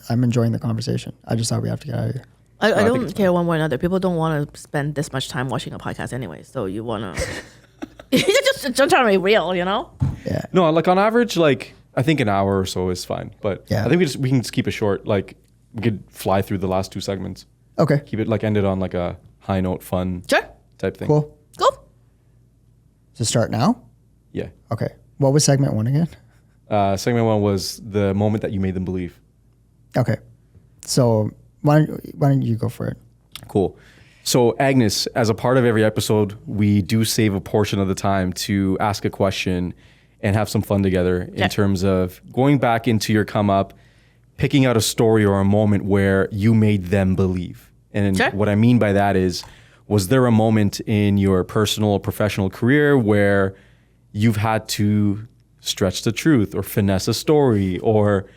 I'm enjoying the conversation. I just thought we have to get out of here. I don't care one way or another. People don't want to spend this much time watching a podcast anyway. So you want to just trying to be real, you know? Yeah. No, like on average, like I think an hour or so is fine. But yeah. I think we can just keep it short. Like we could fly through the last 2 segments. Okay. Keep it like ended on like a high note, fun type thing. Cool. So start now? Yeah. Okay. What was segment 1 again? Segment 1 was the moment that you made them believe. Okay. So why don't you go for it? Cool. So Agnes, as a part of every episode, we do save a portion of the time to ask a question and have some fun together in terms of going back into your come up, picking out a story or a moment where you made them believe. And what I mean by that is, was there a moment in your personal or professional career where you've had to stretch the truth or finesse a story or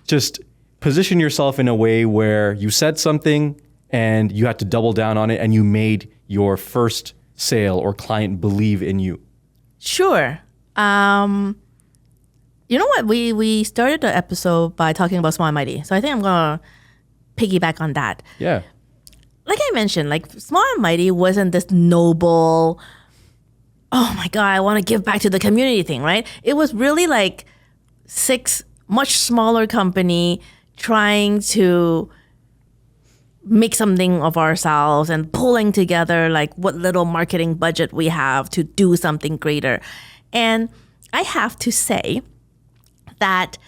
just position yourself in a way where you said something and you had to double down on it and you made your first sale or client believe in you? Sure. You know what? We started the episode by talking about Small and Mighty. So I think I'm going to piggyback on that. Yeah. Like I mentioned, like Small and Mighty wasn't this noble, oh my God, I want to give back to the community thing, right? It was really like 6 much smaller company trying to make something of ourselves and pulling together like what little marketing budget we have to do something greater. And I have to say that,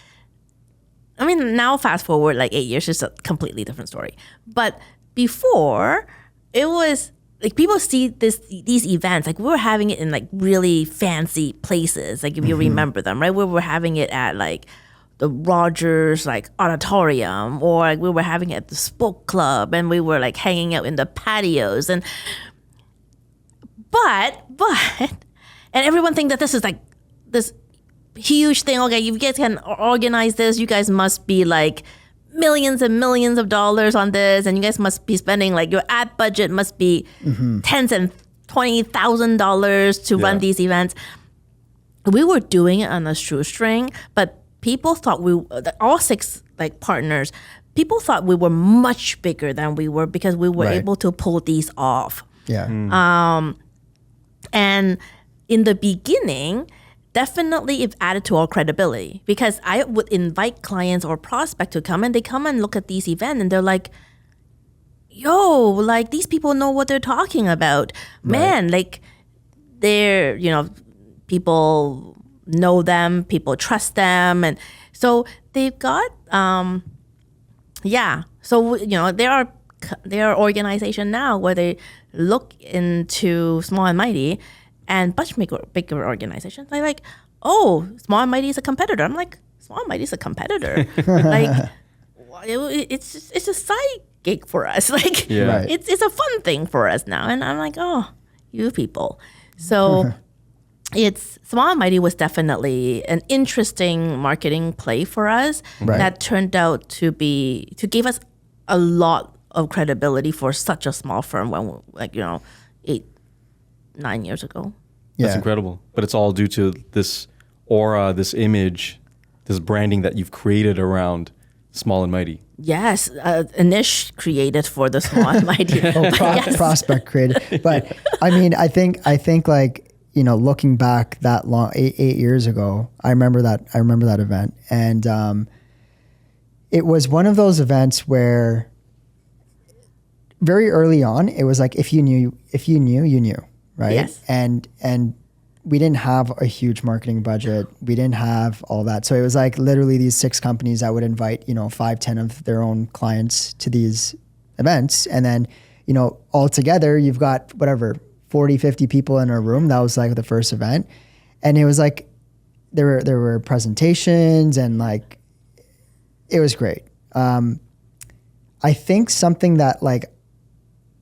I mean, now fast forward like 8 years, it's a completely different story. But before, it was like people see these events, like we were having it in like really fancy places, like if you remember them, right? We were having it at like the Rogers like auditorium, or like we were having it at the Spoke Club, and we were like hanging out in the patios, and but and everyone think that this is like this huge thing. Okay, you guys can organize this, you guys must be like millions and millions of dollars on this, and you guys must be spending like your ad budget must be tens and $20,000 to run these events. We were doing it on a shoestring, but people thought all 6 like partners, people thought we were much bigger than we were because we were able to pull these off. Yeah. And in the beginning, definitely it added to our credibility, because I would invite clients or prospects to come, and they come and look at these events and they're like, yo, like these people know what they're talking about. Man, like they're, you know, people know them, people trust them. And so they've got, so, you know, there are organization now where they look into Small and Mighty and much bigger organizations. They're like, oh, Small and Mighty is a competitor. I'm like, Small and Mighty is a competitor. Like, it's a side gig for us. Like, it's a fun thing for us now. And I'm like, oh, you people. So Small and Mighty was definitely an interesting marketing play for us that turned out to give us a lot of credibility for such a small firm when, 8-9 years ago. Yeah. That's incredible. But it's all due to this aura, this image, this branding that you've created around Small and Mighty. Yes, Anish created for the Small and Mighty. Prospect created. But I mean, I think like, looking back that long, eight years ago, I remember that event. And it was one of those events where very early on, it was like, if you knew, you knew, right? Yes. And we didn't have a huge marketing budget. We didn't have all that. So it was like literally these 6 companies that would invite, 5-10 of their own clients to these events. And then, all together, you've got 40-50 people in a room. That was like the first event. And it was like, there were presentations and like, it was great. I think something that like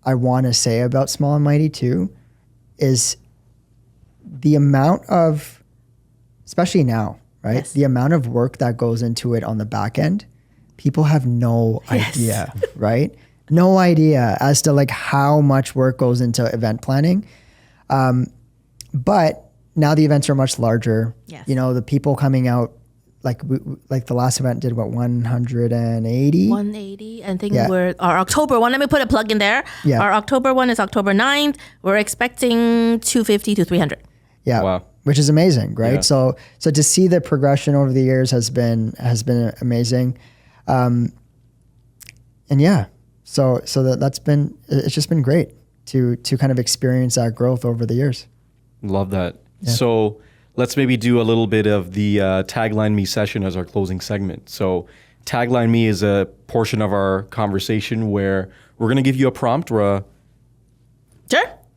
I want to say about Small and Mighty too is the amount of, especially now, right? Yes. The amount of work that goes into it on the back end, people have no idea, right? No idea as to like how much work goes into event planning. But now the events are much larger. Yes. The people coming out, like the last event did 180? 180. I think our October one, let me put a plug in there. Yeah. Our October one is October 9th. We're expecting 250 to 300. Yeah. Wow. Which is amazing, right? Yeah. So to see the progression over the years has been amazing. And yeah, so it's just been great to kind of experience that growth over the years. Love that. Yeah. So let's maybe do a little bit of the Tagline Me session as our closing segment. So Tagline Me is a portion of our conversation where we're going to give you a prompt or a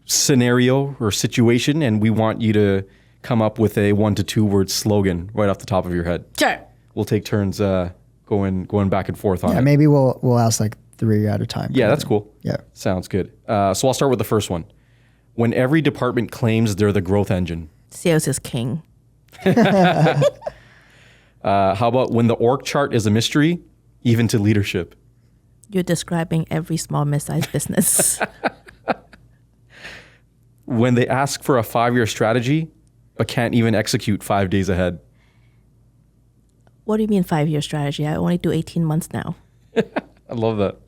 scenario or situation, and we want you to come up with a 1 to 2 word slogan right off the top of your head. Sure. We'll take turns going back and forth on it. Yeah, maybe we'll ask like 3 at a time. Yeah, that's cool. Yeah. Sounds good. So I'll start with the first one. When every department claims they're the growth engine. Sales is king. How about when the org chart is a mystery, even to leadership? You're describing every small, mid-sized business. When they ask for a 5-year strategy, but can't even execute 5 days ahead. What do you mean 5-year strategy? I only do 18 months now. I love that.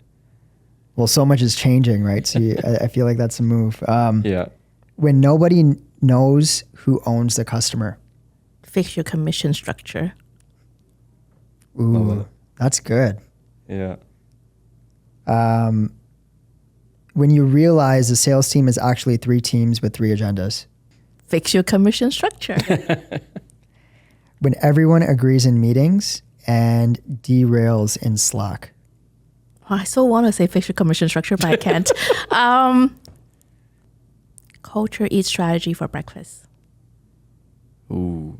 Well, so much is changing, right? So I feel like that's a move. Yeah. When nobody knows who owns the customer. Fix your commission structure. Ooh, that's good. Yeah. When you realize the sales team is actually 3 teams with 3 agendas. Fix your commission structure. When everyone agrees in meetings and derails in Slack. Oh, I so want to say fix your commission structure, but I can't. Culture eats strategy for breakfast. Ooh.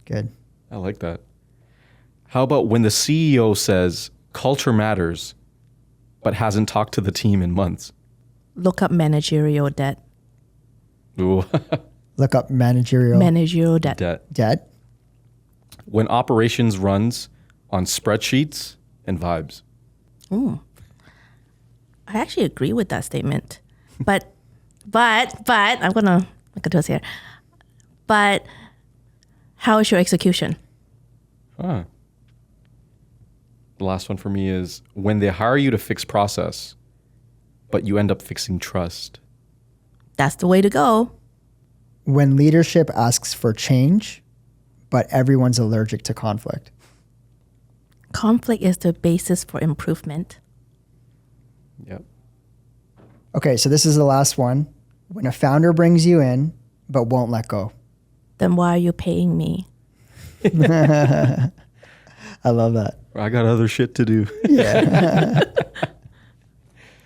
Good. I like that. How about when the CEO says culture matters, but hasn't talked to the team in months? Look up managerial debt. Ooh. Look up managerial debt. When operations runs on spreadsheets and vibes. Ooh. I actually agree with that statement. But I'm gonna make a twist here. But how is your execution? The last one for me is when they hire you to fix process, but you end up fixing trust. That's the way to go. When leadership asks for change, but everyone's allergic to conflict. Conflict is the basis for improvement. Yep. Okay, so this is the last one. When a founder brings you in, but won't let go. Then why are you paying me? I love that. I got other shit to do. Yeah.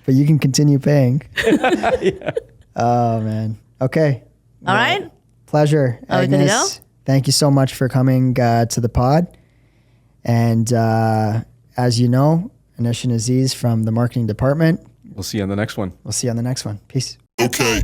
But you can continue paying. Yeah. Oh, man. Okay. All right. Pleasure. Are we good to go? Thank you so much for coming to the pod. And as you know, Anish and Aziz from the marketing department. We'll see you on the next one. We'll see you on the next one. Peace. Okay.